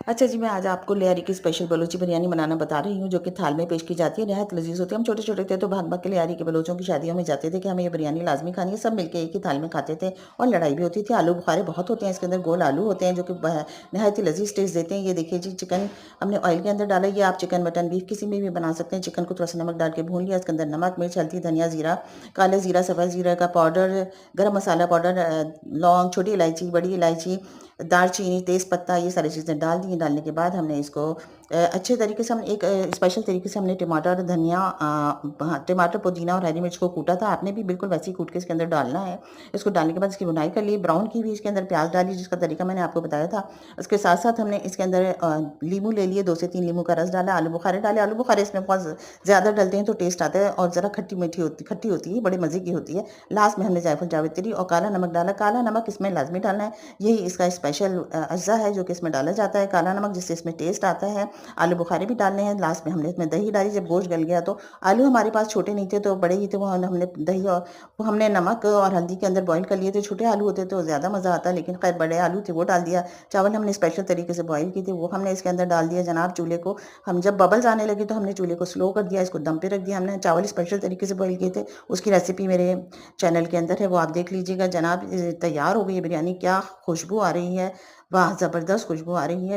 अच्छा जी, मैं आज आपको लेहरी की स्पेशल बलूची बिरयानी बनाना बता रही हूँ, जो कि थाल में पेश की जाती है, नहायत लज़ीज़ होती है। हम छोटे-छोटे थे तो भाग-भाग के लेहरी के बलोचों की शादियों में जाते थे कि हमें ये बिरयानी लाज़मी खानी है, सब मिलके एक ही थाल में खाते थे और लड़ाई भी होती थी। आलू बुखारे बहुत होते हैं, इसके अंदर गोल आलू होते हैं जो कि नहायत ही लज़ीज़ टेस्ट देते हैं। ये देखिए जी, चिकन हमने ऑयल के अंदर डाला, ये आप चिकन, मटन, बीफ किसी में भी बना सकते हैं। चिकन को थोड़ा-सा नमक डाल के भून लिया, इसके अंदर नमक, मिर्च, हल्दी, धनिया, ज़ीरा, काला ज़ीरा, सफ़ेद ज़ीरा का पाउडर, गरम मसाला पाउडर, लौंग, छोटी इलायची, बड़ी इलायची, दालचीनी, तेज़पत्ता, ये सारी चीज़ें डाल दी। डालने के बाद हमने इसको अच्छे तरीके से हमने एक स्पेशल तरीके से हमने टमाटर, धनिया, हाँ, टमाटर, पुदीना और हरी मिर्च को कूटा था। आपने भी बिल्कुल वैसे ही कूट के इसके अंदर डालना है। इसको डालने के बाद इसकी भुनाई कर ली, ब्राउन की भी इसके अंदर प्याज डाली, जिसका तरीका मैंने आपको बताया था। उसके साथ-साथ हमने इसके अंदर नींबू ले लिए, 2 से 3 नींबू का रस डाला, आलू बुखारे डाले। आलू बुखारे इसमें बहुत ज़्यादा डलते हैं तो टेस्ट आता है और ज़रा खट्टी होती है, बड़े मज़े की होती है। लास्ट में हमने जायफल, जावित्री और काला नमक डाला। काला नमक इसमें लाज़मी डालना है, यही इसका स्पेशल अज्जा है जो कि इसमें डाला जाता है, काला नमक, जिससे इसमें टेस्ट आता है। आलू बुखारे भी डालने हैं। लास्ट में हमने इसमें दही डाली। जब गोश्त गल गया तो आलू हमारे पास छोटे नहीं थे तो बड़े ही थे, वो हमने दही और वो हमने नमक और हल्दी के अंदर बॉईल कर लिए थे। छोटे आलू होते तो ज़्यादा मज़ा आता, लेकिन खैर बड़े आलू थे वो डाल दिया। चावल हमने स्पेशल तरीके से बॉईल किए थे, वो हमने इसके अंदर डाल दिया। जनाब चूल्हे को हम जब बबल्स आने लगे तो हमने चूल्हे को स्लो कर दिया, इसको दम पे रख दिया। हमने चावल स्पेशल तरीके से बॉईल किए थे, उसकी रेसिपी मेरे चैनल के अंदर है, वो आप देख लीजिएगा। जनाब तैयार हो गई है बिरयानी। क्या खुशबू आ रही है, वाह! ज़बरदस्त खुशबू आ रही है।